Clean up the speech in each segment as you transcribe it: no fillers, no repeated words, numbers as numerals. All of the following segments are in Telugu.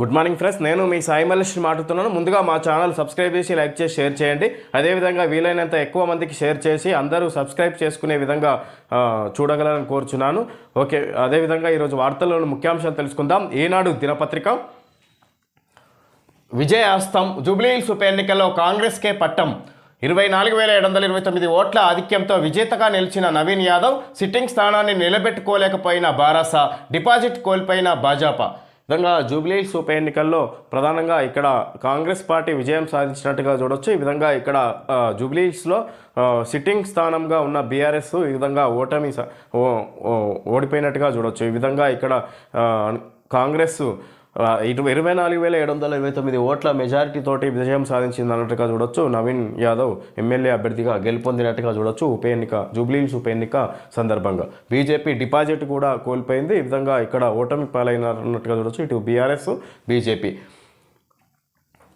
గుడ్ మార్నింగ్ ఫ్రెండ్స్, నేను మీ సాయి మల్లేష్ మాట్లాడుతున్నాను. ముందుగా మా ఛానల్ సబ్స్క్రైబ్ చేసి లైక్ చేసి షేర్ చేయండి. అదేవిధంగా వీలైనంత ఎక్కువ మందికి షేర్ చేసి అందరూ సబ్స్క్రైబ్ చేసుకునే విధంగా చూడగలరని కోరుచున్నాను. ఓకే, అదేవిధంగా ఈరోజు వార్తల్లోని ముఖ్యాంశాలు తెలుసుకుందాం. ఈనాడు దినపత్రిక విజయాస్తం జూబ్లీహిల్స్ ఉప ఎన్నికల్లో కాంగ్రెస్కే పట్టం. 24,729 ఓట్ల ఆధిక్యంతో విజేతగా నిలిచిన నవీన్ యాదవ్ సిట్టింగ్ స్థానాన్ని నిలబెట్టుకోలేకపోయిన బారాస, డిపాజిట్ కోల్పోయిన భాజపా. విధంగా జూబ్లీహిల్స్ ఉప ఎన్నికల్లో ప్రధానంగా ఇక్కడ కాంగ్రెస్ పార్టీ విజయం సాధించినట్టుగా చూడొచ్చు. ఈ విధంగా ఇక్కడ జూబ్లీహిల్స్లో సిట్టింగ్ స్థానంగా ఉన్న బీఆర్ఎస్ ఈ విధంగా ఓడిపోయినట్టుగా చూడొచ్చు. ఈ విధంగా ఇక్కడ కాంగ్రెస్ 24,729 ఓట్ల మెజారిటీ తోటి విజయం సాధించింది అన్నట్టుగా చూడొచ్చు. నవీన్ యాదవ్ ఎమ్మెల్యే అభ్యర్థిగా గెలుపొందినట్టుగా చూడొచ్చు. జూబ్లీహిల్స్ ఉప ఎన్నిక సందర్భంగా బీజేపీ డిపాజిట్ కూడా కోల్పోయింది. ఈ విధంగా ఇక్కడ ఓటమి పాలైనట్టుగా చూడొచ్చు. ఇటు బీఆర్ఎస్, బీజేపీ.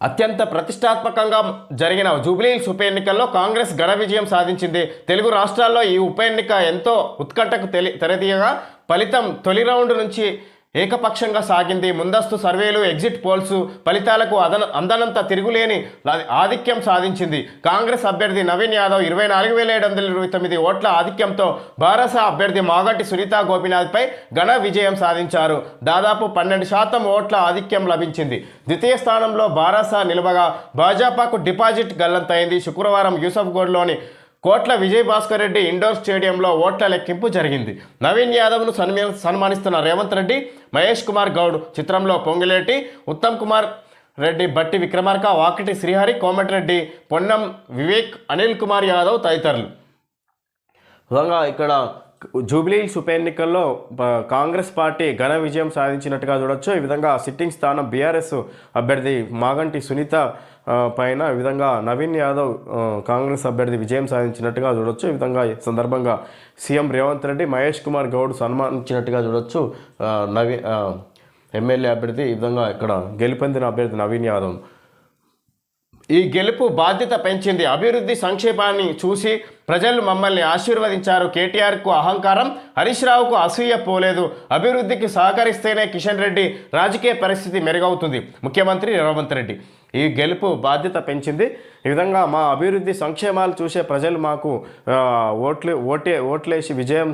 అత్యంత ప్రతిష్టాత్మకంగా జరిగిన జూబ్లీహిల్స్ ఉప ఎన్నికల్లో కాంగ్రెస్ ఘన విజయం సాధించింది. తెలుగు రాష్ట్రాల్లో ఈ ఉప ఎన్నిక ఎంతో ఉత్కంఠకు తెరతీయగా ఫలితం తొలి రౌండ్ నుంచి ఏకపక్షంగా సాగింది. ముందస్తు సర్వేలు, ఎగ్జిట్ పోల్స్ ఫలితాలకు అందనంత తిరుగులేని ఆధిక్యం సాధించింది. కాంగ్రెస్ అభ్యర్థి నవీన్ యాదవ్ 24,729 ఓట్ల ఆధిక్యంతో బారాస అభ్యర్థి మాగంటి సునీతా గోపీనాథ్పై ఘన విజయం సాధించారు. దాదాపు 12% ఓట్ల ఆధిక్యం లభించింది. ద్వితీయ స్థానంలో బారాస నిలవగా భాజపాకు డిపాజిట్ గల్లంతైంది. శుక్రవారం యూసఫ్గూడలోని కోట్ల విజయభాస్కర్ రెడ్డి ఇండోర్ స్టేడియంలో ఓట్ల లెక్కింపు జరిగింది. నవీన్ యాదవ్ను సన్మానిస్తున్న రేవంత్ రెడ్డి, మహేష్ కుమార్ గౌడ్ చిత్రంలో పొంగిలేటి, ఉత్తమ్ కుమార్ రెడ్డి, బట్టి విక్రమార్క, వాకిటి శ్రీహరి, కోమటిరెడ్డి, పొన్నం వివేక్, అనిల్ కుమార్ యాదవ్ తదితరులు. విధంగా ఇక్కడ జూబ్లీహిల్స్ ఉప ఎన్నికల్లో కాంగ్రెస్ పార్టీ ఘన విజయం సాధించినట్టుగా చూడొచ్చు. ఈ విధంగా సిట్టింగ్ స్థానం బీఆర్ఎస్ అభ్యర్థి మాగంటి సునీత పైన ఈ విధంగా నవీన్ యాదవ్ కాంగ్రెస్ అభ్యర్థి విజయం సాధించినట్టుగా చూడొచ్చు. ఈ విధంగా సందర్భంగా సీఎం రేవంత్ రెడ్డి, మహేష్ కుమార్ గౌడ్ సన్మానించినట్టుగా చూడొచ్చు. ఎమ్మెల్యే అభ్యర్థి ఈ విధంగా ఇక్కడ గెలుపొందిన అభ్యర్థి నవీన్ యాదవ్. ఈ గెలుపు బాధ్యత పెంచింది. అభివృద్ధి సంక్షేమాన్ని చూసి ప్రజలు మమ్మల్ని ఆశీర్వదించారు. కేటీఆర్కు అహంకారం, హరీష్ రావుకు అసూయ పోలేదు. అభివృద్ధికి సహకరిస్తేనే కిషన్ రెడ్డి రాజకీయ పరిస్థితి మెరుగవుతుంది. ముఖ్యమంత్రి రేవంత్ రెడ్డి. ఈ గెలుపు బాధ్యత పెంచింది. ఈ విధంగా మా అభివృద్ధి సంక్షేమాలు చూసే ప్రజలు మాకు ఓట్లేసి విజయం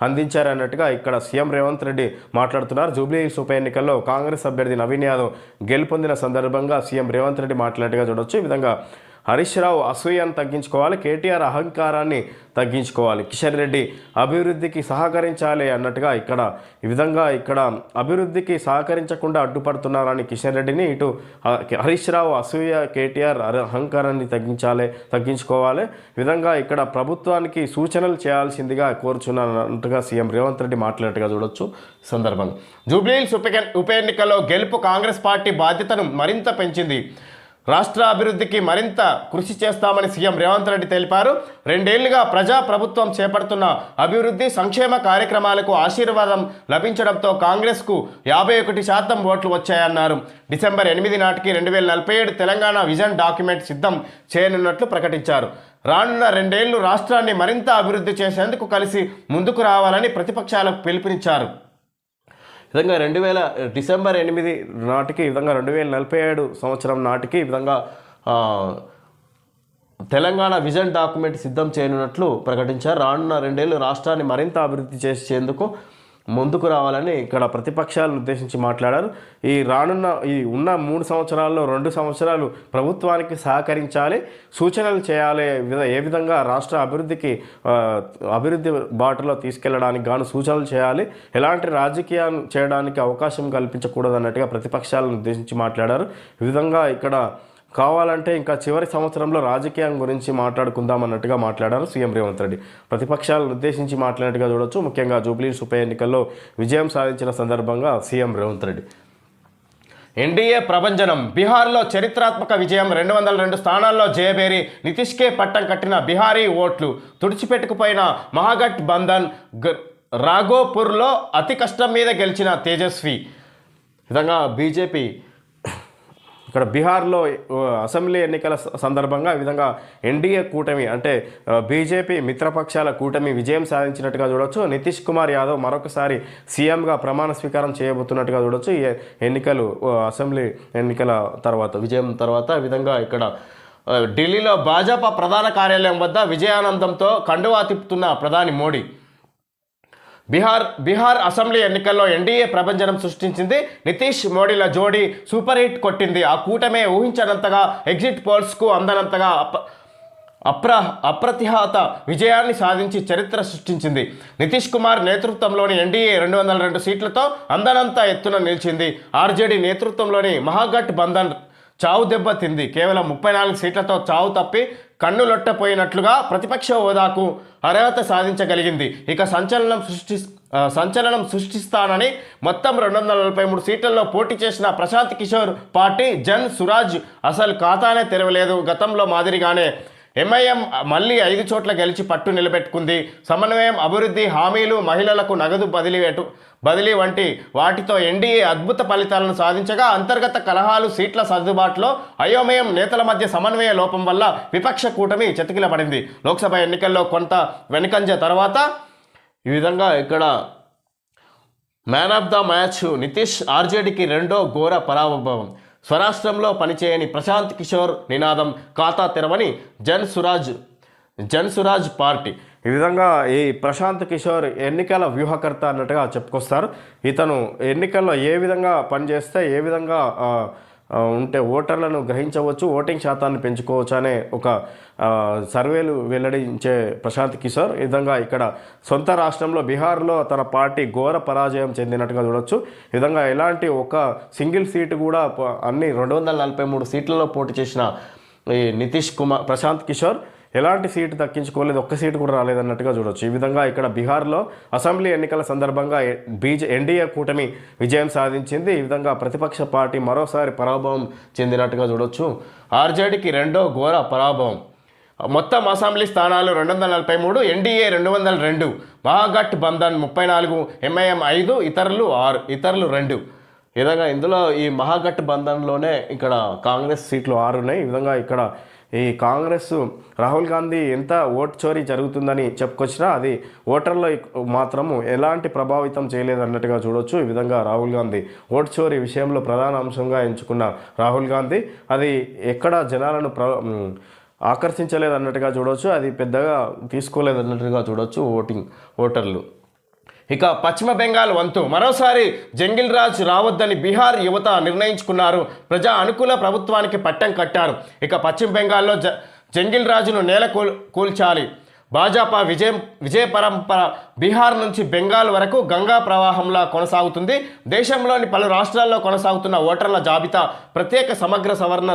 అందించారన్నట్టుగా ఇక్కడ సీఎం రేవంత్ రెడ్డి మాట్లాడుతున్నారు. జూబ్లీహిల్స్ ఉప ఎన్నికల్లో కాంగ్రెస్ అభ్యర్థి నవీన్ యాదవ్ గెలుపొందిన సందర్భంగా సీఎం రేవంత్ రెడ్డి మాట్లాడినట్టుగా చూడొచ్చు. ఈ విధంగా హరీష్ రావు అసూయను తగ్గించుకోవాలి, కేటీఆర్ అహంకారాన్ని తగ్గించుకోవాలి, కిషన్ రెడ్డి అభివృద్ధికి సహకరించాలి అన్నట్టుగా ఈ విధంగా అభివృద్ధికి సహకరించకుండా అడ్డుపడుతున్నారని కిషన్ రెడ్డిని, ఇటు హరీష్ రావు అసూయ, కేటీఆర్ అహంకారాన్ని తగ్గించుకోవాలి. ఈ విధంగా ప్రభుత్వానికి సూచనలు చేయాల్సిందిగా కోరుచున్నట్టుగా సీఎం రేవంత్ రెడ్డి మాట్లాడినట్టుగా చూడొచ్చు. సందర్భంగా జూబ్లీహిల్స్ ఉప ఎన్నికల్లో గెలుపు కాంగ్రెస్ పార్టీ బాధ్యతను మరింత పెంచింది. రాష్ట్ర అభివృద్ధికి మరింత కృషి చేస్తామని సీఎం రేవంత్ రెడ్డి తెలిపారు. 2 ఏళ్లుగా ప్రభుత్వం చేపడుతున్న అభివృద్ధి సంక్షేమ కార్యక్రమాలకు ఆశీర్వాదం లభించడంతో కాంగ్రెస్కు 51% ఓట్లు వచ్చాయన్నారు. డిసెంబర్ 8 నాటికి 2047 తెలంగాణ విజన్ డాక్యుమెంట్ సిద్ధం చేయనున్నట్లు ప్రకటించారు. రానున్న 2 ఏళ్లు రాష్ట్రాన్ని మరింత అభివృద్ధి చేసేందుకు కలిసి ముందుకు రావాలని ప్రతిపక్షాలకు పిలుపునిచ్చారు. విధంగా డిసెంబర్ 8 నాటికి, ఈ విధంగా 2047 సంవత్సరం నాటికి ఈ విధంగా తెలంగాణ విజన్ డాక్యుమెంట్ సిద్ధం చేయనున్నట్లు ప్రకటించారు. రానున్న 2 ఏళ్ళు రాష్ట్రాన్ని మరింత అభివృద్ధి చేసేందుకు ముందుకు రావాలని ప్రతిపక్షాలను ఉద్దేశించి మాట్లాడారు. ఈ ఉన్న 3 సంవత్సరాల్లో 2 సంవత్సరాలు ప్రభుత్వానికి సహకరించాలి, సూచనలు చేయాలి, ఏ విధంగా రాష్ట్ర అభివృద్ధి బాటలో తీసుకెళ్లడానికి గాను సూచనలు చేయాలి, ఎలాంటి రాజకీయాలు చేయడానికి అవకాశం కల్పించకూడదు అన్నట్టుగా ప్రతిపక్షాలను ఉద్దేశించి మాట్లాడారు. ఈ విధంగా కావాలంటే ఇంకా చివరి సంవత్సరంలో రాజకీయం గురించి మాట్లాడుకుందాం అన్నట్టుగా మాట్లాడారు సీఎం రేవంత్ రెడ్డి. ప్రతిపక్షాలను ఉద్దేశించి మాట్లాడినట్టుగా చూడొచ్చు. ముఖ్యంగా జూబ్లీహిల్స్ ఉప ఎన్నికల్లో విజయం సాధించిన సందర్భంగా సీఎం రేవంత్ రెడ్డి. ఎన్డీఏ ప్రభంజనం. బీహార్లో చరిత్రాత్మక విజయం. 202 స్థానాల్లో జయబేరి, నితీష్కే పట్టం కట్టిన బీహారీ ఓట్లు. తుడిచిపెట్టుకుపోయిన మహాగఠ్ బంధన్. రాఘోపూర్లో అతి కష్టం మీద గెలిచిన తేజస్వి. విధంగా బీజేపీ ఇక్కడ బీహార్లో అసెంబ్లీ ఎన్నికల సందర్భంగా ఈ విధంగా ఎన్డీఏ కూటమి అంటే బీజేపీ మిత్రపక్షాల కూటమి విజయం సాధించినట్టుగా చూడొచ్చు. నితీష్ కుమార్ యాదవ్ మరొకసారి సీఎంగా ప్రమాణ స్వీకారం చేయబోతున్నట్టుగా చూడొచ్చు. ఈ ఎన్నికలు అసెంబ్లీ ఎన్నికల తర్వాత విజయం తర్వాత ఈ విధంగా ఇక్కడ ఢిల్లీలో భాజపా ప్రధాన కార్యాలయం వద్ద విజయానందంతో కండువా తిప్పుతున్న ప్రధాని మోడీ. బీహార్ అసెంబ్లీ ఎన్నికల్లో ఎన్డీఏ ప్రభంజనం సృష్టించింది. నితీష్ మోడీల జోడీ సూపర్ హిట్ కొట్టింది. ఆ కూటమే ఊహించనంతగా ఎగ్జిట్ పోల్స్కు అందనంతగా అప్రతిహత విజయాన్ని సాధించి చరిత్ర సృష్టించింది. నితీష్ కుమార్ నేతృత్వంలోని ఎన్డీఏ 202 సీట్లతో అందనంత ఎత్తున నిలిచింది. ఆర్జేడీ నేతృత్వంలోని మహాగఠ్ బంధన్ చావు దెబ్బ తింది. కేవలం 34 సీట్లతో చావు తప్పి కన్నులొట్టపోయినట్లుగా ప్రతిపక్ష హోదాకు అర్హత సాధించగలిగింది. ఇక సంచలనం సృష్టిస్తానని మొత్తం 243 సీట్లలో పోటీ చేసిన ప్రశాంత్ కిషోర్ పార్టీ జన్ సురాజ్ అసలు ఖాతానే తెరవలేదు. గతంలో మాదిరిగానే ఎంఐఎం మళ్ళీ 5 చోట్ల గెలిచి పట్టు నిలబెట్టుకుంది. సమన్వయం, అభివృద్ధి హామీలు, మహిళలకు నగదు బదిలీ వంటి వాటితో ఎన్డీఏ అద్భుత ఫలితాలను సాధించగా అంతర్గత కలహాలు, సీట్ల సర్దుబాటులో అయోమయం, నేతల మధ్య సమన్వయ లోపం వల్ల విపక్ష కూటమి చతికిలపడింది. లోక్సభ ఎన్నికల్లో కొంత వెనుకంజ తర్వాత ఈ విధంగా ఇక్కడ man of the match Nitish, ఆర్జేడీకి రెండో ఘోర పరాభవం. స్వరాష్ట్రంలో పనిచేయని ప్రశాంత్ కిషోర్ నినాదం ఖాతా తెరవని జన్ సురాజ్ పార్టీ. ఈ విధంగా ఈ ప్రశాంత్ కిషోర్ ఎన్నికల వ్యూహకర్త అన్నట్టుగా చెప్పుకొస్తారు. ఇతను ఎన్నికల్లో ఏ విధంగా పనిచేస్తే ఏ విధంగా ఉంటే ఓటర్లను గ్రహించవచ్చు, ఓటింగ్ శాతాన్ని పెంచుకోవచ్చు అనే ఒక సర్వేలు వెల్లడించే ప్రశాంత్ కిషోర్ ఈ విధంగా ఇక్కడ సొంత రాష్ట్రంలో బీహార్లో తన పార్టీ ఘోర పరాజయం చెందినట్టుగా చూడొచ్చు. ఈ విధంగా ఎలాంటి ఒక సింగిల్ సీటు కూడా అన్ని 243 సీట్లలో పోటీ చేసిన ఈ ప్రశాంత్ కిషోర్ ఎలాంటి సీటు దక్కించుకోలేదు, ఒక్క సీటు కూడా రాలేదన్నట్టుగా చూడొచ్చు. ఈ విధంగా ఇక్కడ బీహార్లో అసెంబ్లీ ఎన్నికల సందర్భంగా ఎన్డీఏ కూటమి విజయం సాధించింది. ఈ విధంగా ప్రతిపక్ష పార్టీ మరోసారి పరాభవం చెందినట్టుగా చూడొచ్చు. ఆర్జేడీకి రెండో ఘోర పరాభవం. మొత్తం అసెంబ్లీ స్థానాలు 243, ఎన్డీఏ 202, మహాగఠ్ బంధన్ 34, ఎంఐఎం 5, ఇతరులు 2. ఈ విధంగా ఇందులో ఈ మహాగఠ్ బంధన్లోనే ఇక్కడ కాంగ్రెస్ సీట్లు 6 ఉన్నాయి. ఈ విధంగా ఇక్కడ ఈ కాంగ్రెస్ రాహుల్ గాంధీ ఎంత ఓట్ చోరీ జరుగుతుందని చెప్పుకొచ్చినా అది ఓటర్లో మాత్రము ఎలాంటి ప్రభావితం చేయలేదన్నట్టుగా చూడొచ్చు. ఈ విధంగా రాహుల్ గాంధీ ఓట్ చోరీ విషయంలో ప్రధాన అంశంగా ఎంచుకున్న రాహుల్ గాంధీ అది ఎక్కడ జనాలను ఆకర్షించలేదన్నట్టుగా చూడొచ్చు. అది పెద్దగా తీసుకోలేదన్నట్టుగా చూడొచ్చు ఓటర్లు. ఇక పశ్చిమ బెంగాల్ వంతు మరోసారి జంగిల్ రాజ్ రావద్దని బీహార్ యువత నిర్ణయించుకున్నారు. ప్రజా అనుకూల ప్రభుత్వానికి పట్టం కట్టారు. ఇక పశ్చిమ బెంగాల్లో జంగిల్ రాజును కూల్చాలి. భాజపా విజయ పరంపర బీహార్ నుంచి బెంగాల్ వరకు గంగా ప్రవాహంలా కొనసాగుతుంది. దేశంలోని పలు రాష్ట్రాల్లో కొనసాగుతున్న ఓటర్ల జాబితా ప్రత్యేక సమగ్ర సవరణ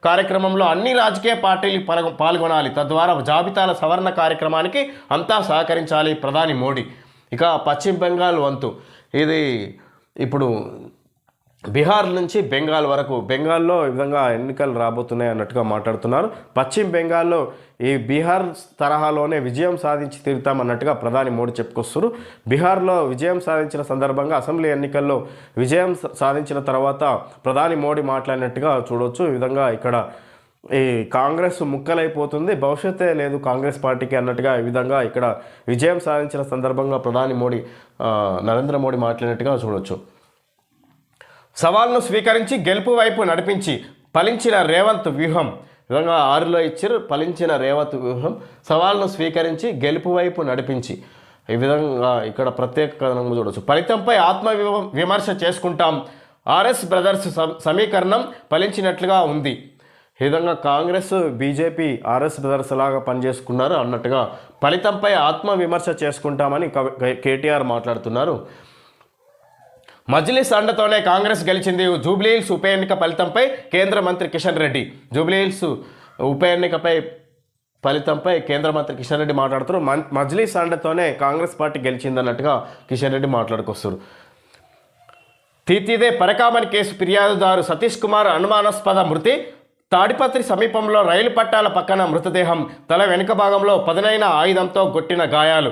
కార్యక్రమంలో అన్ని రాజకీయ పార్టీలు పాల్గొనాలి. తద్వారా జాబితాల సవరణ కార్యక్రమానికి అంతా సహకరించాలి ప్రధాని మోడీ. ఇక పశ్చిమ బెంగాల్ వంతు ఇది ఇప్పుడు బీహార్ నుంచి బెంగాల్ వరకు బెంగాల్లో ఈ విధంగా ఎన్నికలు రాబోతున్నాయి అన్నట్టుగా మాట్లాడుతున్నారు. పశ్చిమ బెంగాల్లో ఈ బీహార్ తరహాలోనే విజయం సాధించి తీరుతామన్నట్టుగా ప్రధాని మోడీ చెప్పుకొస్తారు. బీహార్లో విజయం సాధించిన సందర్భంగా అసెంబ్లీ ఎన్నికల్లో విజయం సాధించిన తర్వాత ప్రధాని మోడీ మాట్లాడినట్టుగా చూడవచ్చు. ఈ విధంగా ఇక్కడ ఈ కాంగ్రెస్ ముక్కలైపోతుంది, భవిష్యత్తే లేదు కాంగ్రెస్ పార్టీకి అన్నట్టుగా ఈ విధంగా ఇక్కడ విజయం సాధించిన సందర్భంగా ప్రధాని నరేంద్ర మోడీ మాట్లాడినట్టుగా చూడొచ్చు. సవాల్ను స్వీకరించి గెలుపు వైపు నడిపించి ఫలించిన రేవంత్ వ్యూహం. విధంగా 6లో ఇచ్చారు ఫలించిన రేవంత్ వ్యూహం. సవాల్ను స్వీకరించి గెలుపు వైపు నడిపించి ఈ విధంగా ఇక్కడ ప్రత్యేక కథనం చూడవచ్చు. ఫలితంపై విమర్శ చేసుకుంటాం. ఆర్ఎస్ బ్రదర్స్ సమీకరణం ఫలించినట్లుగా ఉంది. ఈ విధంగా కాంగ్రెస్, బీజేపీ ఆర్ఎస్ బ్రదర్స్ లాగా పనిచేసుకున్నారు అన్నట్టుగా ఫలితంపై విమర్శ చేసుకుంటామని కేటీఆర్ మాట్లాడుతున్నారు. మజ్లిస్ అండతోనే కాంగ్రెస్ గెలిచింది. జూబ్లీహిల్స్ ఉప ఎన్నిక ఫలితంపై కేంద్ర మంత్రి కిషన్ రెడ్డి. జూబ్లీహిల్స్ ఉప ఎన్నికపై ఫలితంపై కేంద్ర మంత్రి కిషన్ రెడ్డి మాట్లాడుతున్నారు. మజ్లిస్ అండతోనే కాంగ్రెస్ పార్టీ గెలిచిందన్నట్టుగా కిషన్ రెడ్డి మాట్లాడుకొస్తారు. తీతిదే పరకామణి కేసు ఫిర్యాదుదారు సతీష్ కుమార్ అనుమానాస్పద మృతి. తాడిపత్రి సమీపంలో రైలు పట్టాల పక్కన మృతదేహం. తల వెనుక భాగంలో పదునైన ఆయుధంతో కొట్టిన గాయాలు.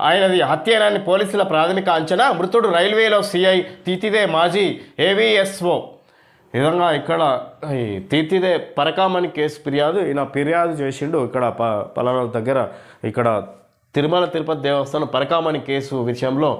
ఆయనది హత్యేనని పోలీసుల ప్రాథమిక అంచనా. మృతుడు రైల్వేలో సిఐ, తీతిదే మాజీ ఏవీఎస్ఓ. ఈ విధంగా ఇక్కడ ఈ తీతిదే పరకామణి కేసు ఫిర్యాదు ఈయన ఫిర్యాదు చేసిండు ఇక్కడ పలానా దగ్గర ఇక్కడ తిరుమల తిరుపతి దేవస్థానం పరకామణి కేసు విషయంలో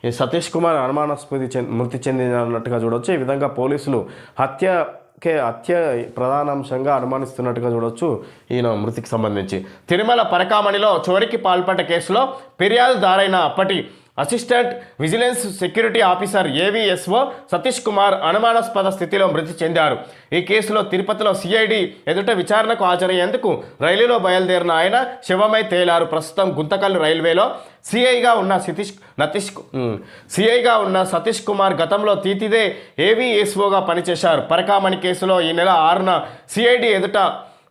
ఈ సతీష్ కుమార్ అనుమానాస్పద మృతి చెందినట్టుగా చూడవచ్చు. ఈ విధంగా పోలీసులు హత్య ప్రధానాంశంగా అనుమానిస్తున్నట్టుగా చూడవచ్చు ఈయన మృతికి సంబంధించి. తిరుమల పరకామణిలో చోరీకి పాల్పడ్డ కేసులో ఫిర్యాదుదారైన అప్పటి assistant vigilance security officer AVSO Satish Kumar అనుమానాస్పద స్థితిలో మృతి చెందారు. ఈ కేసులో తిరుపతిలో సిఐడి ఎదుట విచారణకు హాజరయ్యేందుకు రైలులో బయలుదేరిన ఆయన శవమై తేలారు. ప్రస్తుతం గుంతకల్లు రైల్వేలో సిఐగా ఉన్న సతీష్ కుమార్ గతంలో తీతిదే ఏవీఎస్ఓగా పనిచేశారు. పరకామణి కేసులో ఈ నెల 6న సిఐడి ఎదుట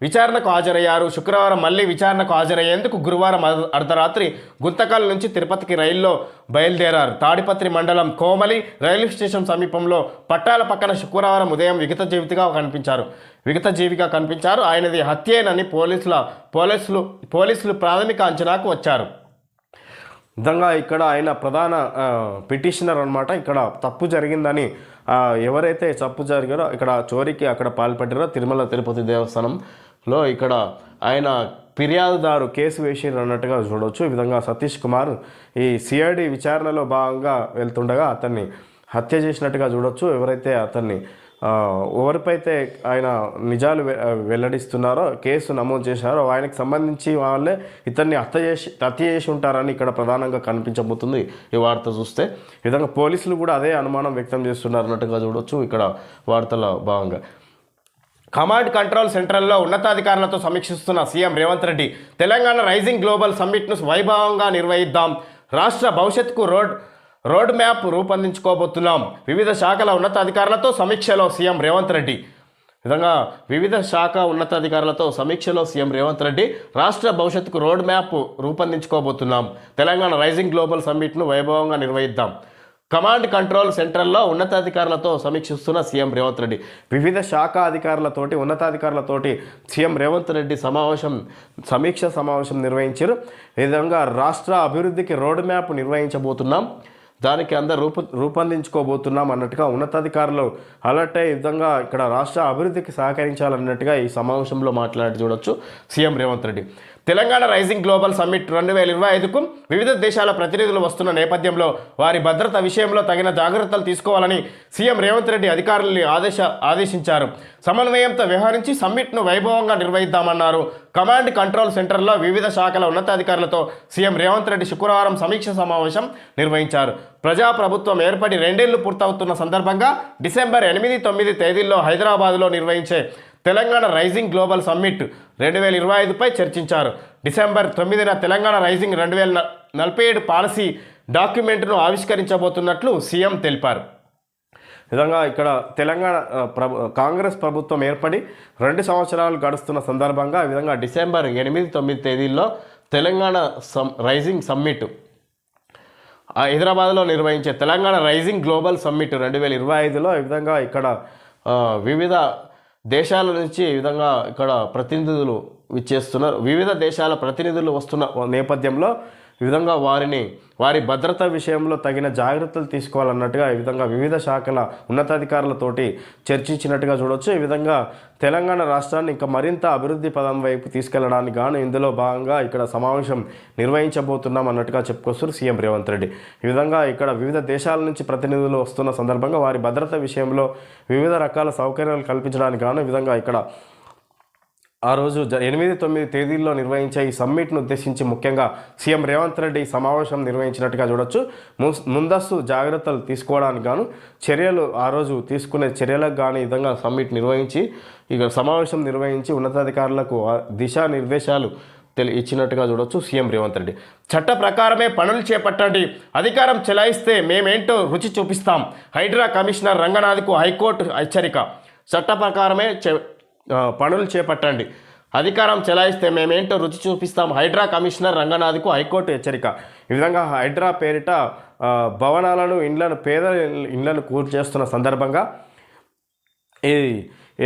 విచారణకు హాజరయ్యారు. శుక్రవారం మళ్ళీ విచారణకు హాజరయ్యేందుకు గురువారం అర్ధరాత్రి గుంతకల్ నుంచి తిరుపతికి రైల్లో బయలుదేరారు. తాడిపత్రి మండలం కోమలి రైల్వే స్టేషన్ సమీపంలో పట్టాల పక్కన శుక్రవారం ఉదయం విగతజీవిగా కనిపించారు. ఆయనది హత్యేనని పోలీసులు ప్రాథమిక అంచనాకు వచ్చారు. విధంగా ఇక్కడ ఆయన ప్రధాన పిటిషనర్ అనమాట. ఇక్కడ తప్పు జరిగిందని ఎవరైతే తప్పు జరిగారో ఇక్కడ చోరీకి అక్కడ పాల్పడ్డారో తిరుమల తిరుపతి దేవస్థానంలో ఇక్కడ ఆయన ఫిర్యాదుదారు కేసు వేసిర్రు అన్నట్టుగా చూడవచ్చు. ఈ విధంగా సతీష్ కుమార్ ఈ సిఐడి విచారణలో భాగంగా వెళ్తుండగా అతన్ని హత్య చేసినట్టుగా చూడవచ్చు. ఎవరైతే అతన్ని ఎవరిపైతే ఆయన నిజాలు వెల్లడిస్తున్నారో కేసు నమోదు చేశారో ఆయనకు సంబంధించి వాళ్ళే ఇతన్ని హత్య చేసి ఉంటారని ఇక్కడ ప్రధానంగా కనిపించబోతుంది ఈ వార్త చూస్తే. ఈ విధంగా పోలీసులు కూడా అదే అనుమానం వ్యక్తం చేస్తున్నారు అన్నట్టుగా చూడవచ్చు ఇక్కడ వార్తల భాగంగా. కమాండ్ కంట్రోల్ సెంటర్లో ఉన్నతాధికారులతో సమీక్షిస్తున్న CM Revanth Reddy. Telangana rising global సమ్మిట్ను వైభవంగా నిర్వహిద్దాం. రాష్ట్ర భవిష్యత్తుకు రోడ్ మ్యాప్ రూపొందించుకోబోతున్నాం. వివిధ శాఖల ఉన్నతాధికారులతో సమీక్షలో సీఎం రేవంత్ రెడ్డి. విధంగా వివిధ శాఖ ఉన్నతాధికారులతో సమీక్షలో సీఎం రేవంత్ రెడ్డి రాష్ట్ర భవిష్యత్తుకు రోడ్ మ్యాప్ రూపొందించుకోబోతున్నాం. తెలంగాణ రైజింగ్ గ్లోబల్ సమ్మిట్ను వైభవంగా నిర్వహిద్దాం. కమాండ్ కంట్రోల్ సెంటర్లో ఉన్నతాధికారులతో సమీక్షిస్తున్న సీఎం రేవంత్ రెడ్డి. వివిధ శాఖ అధికారులతోటి ఉన్నతాధికారులతోటి సీఎం రేవంత్ రెడ్డి సమీక్ష సమావేశం నిర్వహించారు. ఈ విధంగా రాష్ట్ర అభివృద్ధికి రోడ్ మ్యాప్ నిర్వహించబోతున్నాం, దానికి అందరూ రూపొందించుకోబోతున్నాం అన్నట్టుగా ఉన్నతాధికారులు అలర్ట్ అయ్యే విధంగా ఇక్కడ రాష్ట్ర అభివృద్ధికి సహకరించాలన్నట్టుగా ఈ సమావేశంలో మాట్లాడి చూడొచ్చు CM Revanth Reddy. Telangana rising global summit 2025కు వివిధ దేశాల ప్రతినిధులు వస్తున్న నేపథ్యంలో వారి భద్రత విషయంలో తగిన జాగ్రత్తలు తీసుకోవాలని సీఎం రేవంత్ రెడ్డి అధికారుల్ని ఆదేశించారు. సమన్వయంతో వ్యవహరించి సమ్మిట్ను వైభవంగా నిర్వహిద్దామన్నారు. కమాండ్ కంట్రోల్ సెంటర్లో వివిధ శాఖల ఉన్నతాధికారులతో సీఎం రేవంత్ రెడ్డి శుక్రవారం సమీక్ష సమావేశం నిర్వహించారు. ప్రజాప్రభుత్వం ఏర్పడి 2 ఏళ్లు పూర్తవుతున్న సందర్భంగా డిసెంబర్ 8, 9 తేదీల్లో హైదరాబాద్లో నిర్వహించే తెలంగాణ రైజింగ్ గ్లోబల్ సమ్మిట్ 2025పై చర్చించారు. డిసెంబర్ 9న తెలంగాణ రైజింగ్ 2047 పాలసీ డాక్యుమెంట్ను ఆవిష్కరించబోతున్నట్లు సీఎం తెలిపారు. విధంగా ఇక్కడ తెలంగాణ కాంగ్రెస్ ప్రభుత్వం ఏర్పడి 2 సంవత్సరాలు గడుస్తున్న సందర్భంగా ఈ విధంగా డిసెంబర్ 8, 9 తేదీల్లో తెలంగాణ రైజింగ్ సమ్మిట్ హైదరాబాద్లో నిర్వహించే తెలంగాణ రైజింగ్ గ్లోబల్ సమ్మిట్ 2025లో ఈ విధంగా ఇక్కడ వివిధ దేశాల నుంచి ఈ విధంగా ఇక్కడ ప్రతినిధులు విచ్చేస్తున్నారు. వివిధ దేశాల ప్రతినిధులు వస్తున్న నేపథ్యంలో ఈ విధంగా వారి భద్రత విషయంలో తగిన జాగ్రత్తలు తీసుకోవాలన్నట్టుగా ఈ విధంగా వివిధ శాఖల ఉన్నతాధికారులతోటి చర్చించినట్టుగా చూడవచ్చు. ఈ విధంగా తెలంగాణ రాష్ట్రాన్ని ఇంకా మరింత అభివృద్ధి పదం వైపు తీసుకెళ్లడానికి గాను ఇందులో భాగంగా ఇక్కడ సమావేశం నిర్వహించబోతున్నాం అన్నట్టుగా చెప్పుకొస్తారు సీఎం రేవంత్ రెడ్డి. ఈ విధంగా ఇక్కడ వివిధ దేశాల నుంచి ప్రతినిధులు వస్తున్న సందర్భంగా వారి భద్రత విషయంలో వివిధ రకాల సౌకర్యాలు కల్పించడానికి గాను ఈ విధంగా ఇక్కడ ఆ రోజు 8, 9 తేదీల్లో నిర్వహించే ఈ సమ్మిట్ను ఉద్దేశించి ముఖ్యంగా సీఎం రేవంత్ రెడ్డి సమావేశం నిర్వహించినట్టుగా చూడొచ్చు. ముందస్తు జాగ్రత్తలు తీసుకోవడానికి గాను చర్యలు ఆ రోజు తీసుకునే చర్యలకు కానీ ఈ విధంగా సమ్మిట్ నిర్వహించి ఇక సమావేశం నిర్వహించి ఉన్నతాధికారులకు దిశానిర్దేశాలు ఇచ్చినట్టుగా చూడొచ్చు సీఎం రేవంత్ రెడ్డి. చట్ట ప్రకారమే పనులు చేపట్టండి, అధికారం చెలాయిస్తే మేమేంటో రుచి చూపిస్తాం. హైడ్రా కమిషనర్ రంగనాథ్కు హైకోర్టు హెచ్చరిక. చట్ట ప్రకారమే పనులు చేపట్టండి, అధికారం చెలాయిస్తే మేమేంటో రుచి చూపిస్తాం. హైడ్రా కమిషనర్ రంగనాథ్కు హైకోర్టు హెచ్చరిక. ఈ విధంగా హైడ్రా పేరిట భవనాలను పేదల ఇండ్లను కూల్చేస్తున్న సందర్భంగా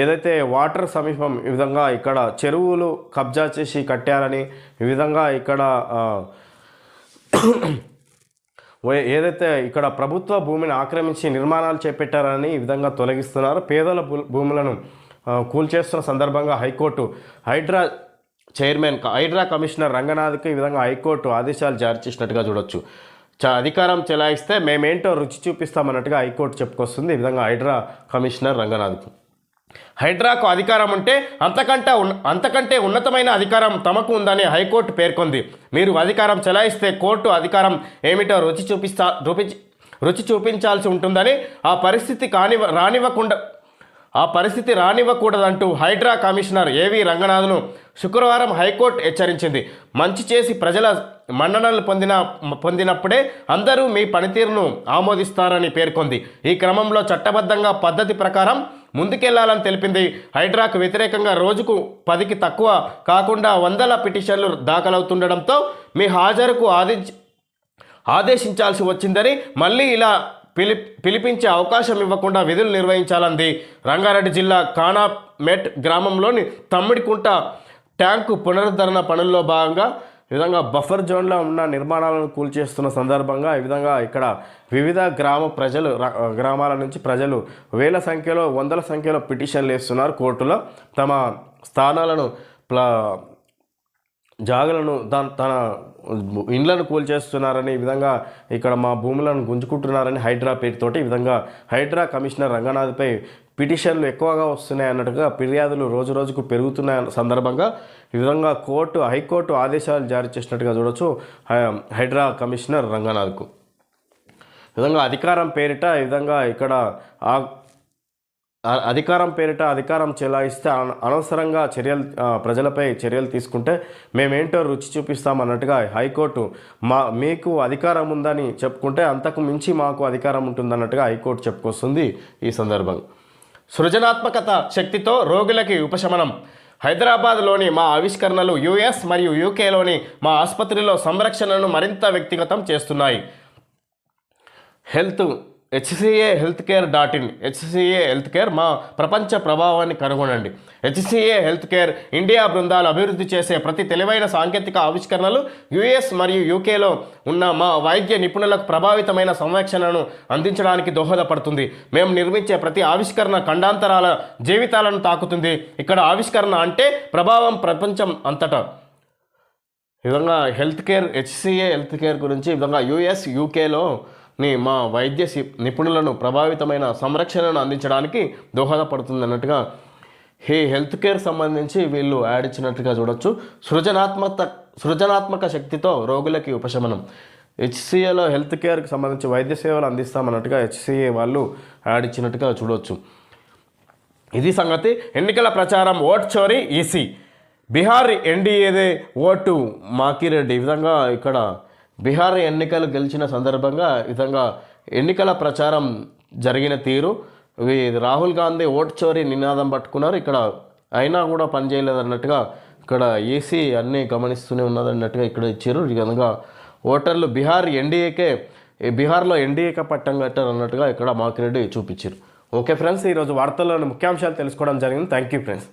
ఏదైతే వాటర్ సమీపం ఈ విధంగా ఇక్కడ చెరువులు కబ్జా చేసి కట్టారని ఈ విధంగా ఇక్కడ ఏదైతే ఇక్కడ ప్రభుత్వ భూమిని ఆక్రమించి నిర్మాణాలు చేపట్టారని ఈ విధంగా తొలగిస్తున్నారు. పేదల భూములను కూల్చేస్తున్న సందర్భంగా హైకోర్టు హైడ్రా కమిషనర్ రంగనాథ్కి ఈ విధంగా హైకోర్టు ఆదేశాలు జారీ చేసినట్టుగా చూడొచ్చు. అధికారం చెలాయిస్తే మేమేంటో రుచి చూపిస్తామన్నట్టుగా హైకోర్టు చెప్పుకొస్తుంది. ఈ విధంగా హైడ్రా కమిషనర్ రంగనాథ్కు హైడ్రాకు అధికారం ఉంటే అంతకంటే ఉన్నతమైన అధికారం తమకు ఉందని హైకోర్టు పేర్కొంది. మీరు అధికారం చెలాయిస్తే కోర్టు అధికారం ఏమిటో రుచి చూపించాల్సి ఉంటుందని ఆ పరిస్థితి రానివ్వకూడదంటూ హైడ్రా కమిషనర్ ఏవి రంగనాథ్ను శుక్రవారం హైకోర్టు హెచ్చరించింది. మంచి చేసి ప్రజల మన్ననలు పొందినప్పుడే అందరూ మీ పనితీరును ఆమోదిస్తారని పేర్కొంది. ఈ క్రమంలో చట్టబద్ధంగా పద్ధతి ప్రకారం ముందుకెళ్లాలని తెలిపింది. హైడ్రాకు వ్యతిరేకంగా రోజుకు 10కి తక్కువ కాకుండా వందల పిటిషన్లు దాఖలవుతుండడంతో మీ హాజరుకు ఆదేశించాల్సి వచ్చిందని, మళ్ళీ ఇలా పిలిపించే అవకాశం ఇవ్వకుండా విధులు నిర్వహించాలంది. రంగారెడ్డి జిల్లా కానామెట్ గ్రామంలోని తమ్మిడికుంట ట్యాంకు పునరుద్ధరణ పనుల్లో భాగంగా ఈ విధంగా బఫర్ జోన్లో ఉన్న నిర్మాణాలను కూల్చేస్తున్న సందర్భంగా ఈ విధంగా ఇక్కడ వివిధ గ్రామాల నుంచి ప్రజలు వందల సంఖ్యలో పిటిషన్లు వేస్తున్నారు. కోర్టులో తమ స్థానాలను జాగలను తన ఇండ్లను కూల్చేస్తున్నారని, ఈ విధంగా ఇక్కడ మా భూములను గుంజుకుంటున్నారని హైడ్రా పేరుతోటి ఈ విధంగా హైడ్రా కమిషనర్ రంగనాథ్పై పిటిషన్లు ఎక్కువగా వస్తున్నాయి అన్నట్టుగా ఫిర్యాదులు రోజుకు పెరుగుతున్న సందర్భంగా ఈ విధంగా హైకోర్టు ఆదేశాలు జారీ చేసినట్టుగా చూడొచ్చు హైడ్రా కమిషనర్ రంగనాథ్కు. ఈ విధంగా అధికారం పేరిట ఈ విధంగా ఇక్కడ అధికారం చెలాయిస్తే అనవసరంగా ప్రజలపై చర్యలు తీసుకుంటే మేమేంటో రుచి చూపిస్తామన్నట్టుగా హైకోర్టు మీకు అధికారం ఉందని చెప్పుకుంటే అంతకు మించి మాకు అధికారం ఉంటుందన్నట్టుగా హైకోర్టు చెప్పుకొస్తుంది. ఈ సందర్భంగా సృజనాత్మకత శక్తితో రోగులకి ఉపశమనం. హైదరాబాద్లోని మా ఆవిష్కరణలు US మరియు UKలోని మా ఆసుపత్రిలో సంరక్షణను మరింత వ్యక్తిగతం చేస్తున్నాయి. HCAHealthcare.in HCA హెల్త్ కేర్ మా ప్రపంచ ప్రభావాన్ని కనుగొనండి. HCA హెల్త్ కేర్ ఇండియా బృందాలు అభివృద్ధి చేసే ప్రతి తెలివైన సాంకేతిక ఆవిష్కరణలు US మరియు UKలో ఉన్న మా వైద్య నిపుణులకు ప్రభావితమైన సంరక్షణను అందించడానికి దోహదపడుతుంది. మేము నిర్మించే ప్రతి ఆవిష్కరణ ఖండాంతరాల జీవితాలను తాకుతుంది. ఇక్కడ ఆవిష్కరణ అంటే ప్రభావం ప్రపంచం అంతటా. ఈ విధంగా HCA హెల్త్ కేర్ గురించి ఈ విధంగా US UKలో మా వైద్య నిపుణులను ప్రభావితమైన సంరక్షణను అందించడానికి దోహదపడుతుంది అన్నట్టుగా ఈ హెల్త్ కేర్ సంబంధించి వీళ్ళు యాడ్ ఇచ్చినట్టుగా చూడొచ్చు. సృజనాత్మక శక్తితో రోగులకి ఉపశమనం. HCAలో హెల్త్ కేర్కి సంబంధించి వైద్య సేవలు అందిస్తామన్నట్టుగా HCA వాళ్ళు యాడ్ ఇచ్చినట్టుగా చూడొచ్చు. ఇది సంగతి. ఎన్నికల ప్రచారం ఓట్ చోరీ ఈసీ. బీహార్ ఎన్డీఏదే ఓటు మాకిరెడ్డి. ఈ విధంగా ఇక్కడ బీహార్ ఎన్నికలు గెలిచిన సందర్భంగా ఈ విధంగా ఎన్నికల ప్రచారం జరిగిన తీరు, రాహుల్ గాంధీ ఓట్ చోరీ నినాదం పట్టుకున్నారు. ఇక్కడ అయినా కూడా పనిచేయలేదన్నట్టుగా ఇక్కడ ఈసీ అన్నీ గమనిస్తూనే ఉన్నదన్నట్టుగా ఇక్కడ ఇచ్చారు. ఈ విధంగా ఓటర్లు బీహార్లో ఎన్డీఏకే పట్టం కట్టారు అన్నట్టుగా ఇక్కడ మాకిరెడ్డి చూపించారు. ఓకే ఫ్రెండ్స్, ఈరోజు వార్తల్లోని ముఖ్యాంశాలు తెలుసుకోవడం జరిగింది. Thank you friends.